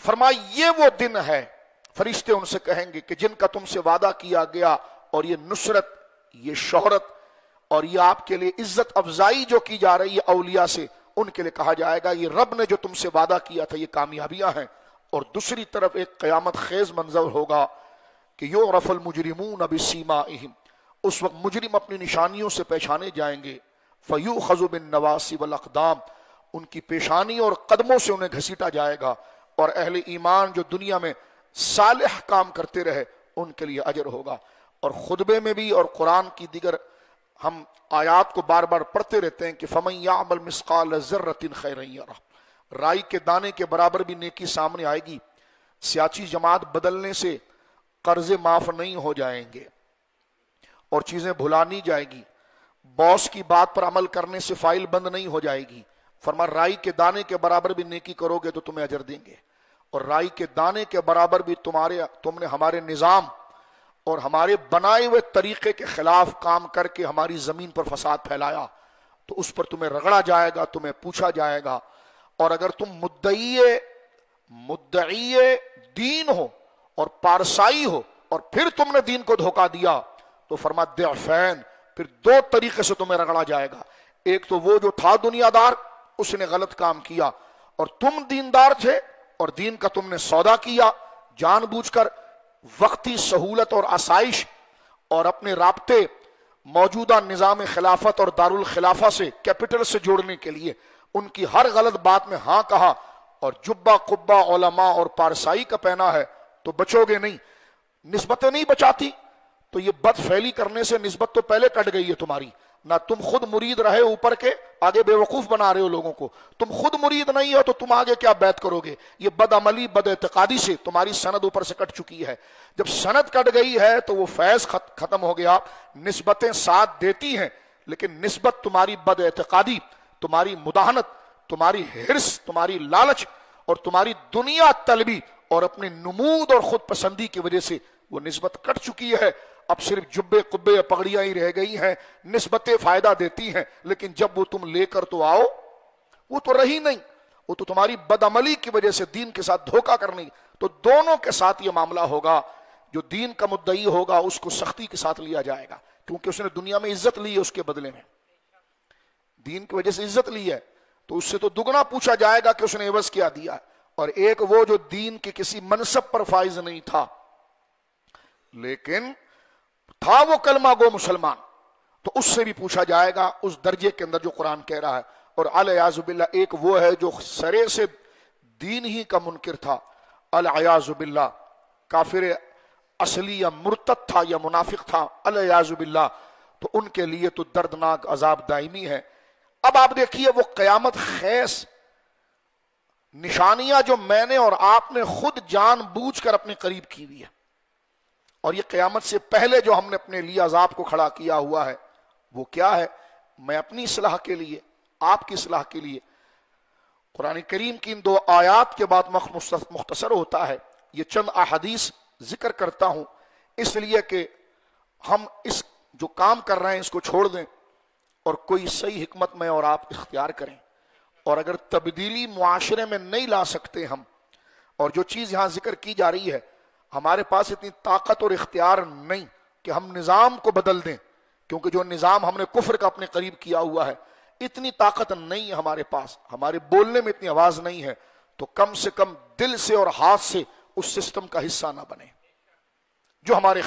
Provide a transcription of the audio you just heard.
فرمایا یہ وہ دن ہے، فرشتے ان سے کہیں گے کہ جن کا تم سے وعدہ کیا گیا، اور یہ نصرت، یہ شہرت اور یہ آپ کے لیے عزت افزائی جو کی جا رہی ہے اولیاء سے، ان کے لیے کہا جائے گا یہ رب نے جو تم سے وعدہ کیا تھا یہ کامیابیاں ہیں۔ اور دوسری طرف ایک قیامت خیز منظر ہوگا کہ یعرف المجرمون بسیمائہم، اس وقت مجرم اپنی نشانیوں سے پہچانے جائیں گے، فیؤخذ بالنواصی والاقدام، ان کی پیشانی اور قدموں سے انہیں گھسیٹا جائے گا۔ اور اہل ایمان جو دنیا میں صالح کام کرتے رہے ان کے لیے اجر ہوگا۔ اور خطبے میں بھی اور قرآن کی دیگر ہم آیات کو بار بار پڑھتے رہتے ہیں کہ فَمَن يَعْمَلْ مِثْقَالَ ذَرَّةٍ خَيْرًا يَرَهُ، رائی کے دانے کے برابر بھی نیکی سامنے آئے گی۔ سیاسی جماعت بدلنے سے قرضے معاف نہیں ہو جائیں گے اور چیزیں بھلانی جائے گی، باس کی بات پر عمل کرنے سے فائل بند نہیں ہو جائے گی۔ فرما رائی کے دانے کے برابر بھی نیکی کرو گے تو تمہیں اجر دیں گے، اور رائی کے دانے کے برابر بھی تم نے ہمارے نظام اور ہمارے بنائے ہوئے طریقے کے خلاف کام کر کے ہماری زمین پر فساد پھیلایا تو اس پر تمہیں رگڑا جائے گا، تمہیں پوچھا جائے گا۔ اور اگر تم مدعی دین ہو اور پارسائی ہو اور پھر تم نے دین کو دھوکہ دیا تو فرما ضعفین، پھر دو طریقے سے تمہیں رگڑا جائے گا۔ ایک تو وہ جو تھا دنیا دار، اس نے غلط کام کیا، اور تم دیندار تھے اور دین کا تم نے سودا کیا جان بوجھ کر، وقتی سہولت اور آسائش اور اپنے رابطے موجودہ نظام خلافت اور دارالخلافہ سے، کیپٹل سے جوڑنے کے لیے ان کی ہر غلط بات میں ہاں کہا، اور جبہ قبہ علماء اور پارسائی کا پہنا ہے تو بچو گے نہیں۔ نسبتیں نہیں بچاتی تو یہ بد فعلی کرنے سے نسبت تو پہلے کٹ گئی ہے تمہاری، نہ تم خود مرید رہے اوپر کے، آگے بے وقوف بنا رہے ہو لوگوں کو، تم خود مرید نہیں ہو تو تم آگے کیا بیعت کرو گے؟ یہ بد عملی بد اعتقادی سے تمہاری سند اوپر سے کٹ چکی ہے۔ جب سند کٹ گئی ہے تو وہ فیض ختم ہو گیا۔ نسبتیں ساتھ دیتی ہیں لیکن نسبت تمہاری بد اعتقادی، تمہاری مداہنت، تمہاری حرص، تمہاری لالچ اور تمہاری دنیا طلبی اور اپنے نمود اور خود پسندی کی وجہ سے وہ نسبت کٹ چکی ہے۔ اب صرف جبے قبے پگڑیاں ہی رہ گئی ہیں، نسبتیں فائدہ دیتی ہیں لیکن جب وہ تم لے کر تو آؤ وہ تو رہی نہیں، وہ تو تمہاری بدعملی کی وجہ سے دین کے ساتھ دھوکہ کرنی۔ تو دونوں کے ساتھ یہ معاملہ ہوگا، جو دین کا مدعی ہوگا اس کو سختی کے ساتھ لیا جائے گا کیونکہ اس نے دنیا میں عزت لی ہے، اس کے بدلے میں دین کی وجہ سے عزت لی ہے تو اس سے تو دگنا پوچھا جائے گا کہ اس نے عوض کیا دیا۔ اور ایک وہ جو دین کے کسی منصب پر فائز نہیں تھا لیکن تھا وہ کلمہ گو مسلمان، تو اس سے بھی پوچھا جائے گا اس درجے کے اندر جو قرآن کہہ رہا ہے۔ اور العیاذ باللہ ایک وہ ہے جو سرے سے دین ہی کا منکر تھا، العیاذ باللہ کافر اصلی یا مرتد تھا یا منافق تھا، العیاذ باللہ، تو ان کے لیے تو دردناک عذاب دائمی ہے۔ اب آپ دیکھیے وہ قیامت خیز نشانیاں جو میں نے اور آپ نے خود جان بوجھ کر اپنے قریب کی ہوئی ہے، اور یہ قیامت سے پہلے جو ہم نے اپنے لیے عذاب کو کھڑا کیا ہوا ہے وہ کیا ہے؟ میں اپنی اصلاح کے لیے، آپ کی اصلاح کے لیے قرآن کریم کی ان دو آیات کے بعد مختصر ہوتا ہے، یہ چند احادیث ذکر کرتا ہوں اس لیے کہ ہم اس جو کام کر رہے ہیں اس کو چھوڑ دیں اور کوئی صحیح حکمت میں اور آپ اختیار کریں۔ اور اگر تبدیلی معاشرے میں نہیں لا سکتے ہم، اور جو چیز یہاں ذکر کی جا رہی ہے ہمارے پاس اتنی طاقت اور اختیار نہیں کہ ہم نظام کو بدل دیں، کیونکہ جو نظام ہم نے کفر کا اپنے قریب کیا ہوا ہے اتنی طاقت نہیں ہے ہمارے پاس، ہمارے بولنے میں اتنی آواز نہیں ہے، تو کم سے کم دل سے اور ہاتھ سے اس سسٹم کا حصہ نہ بنے جو ہمارے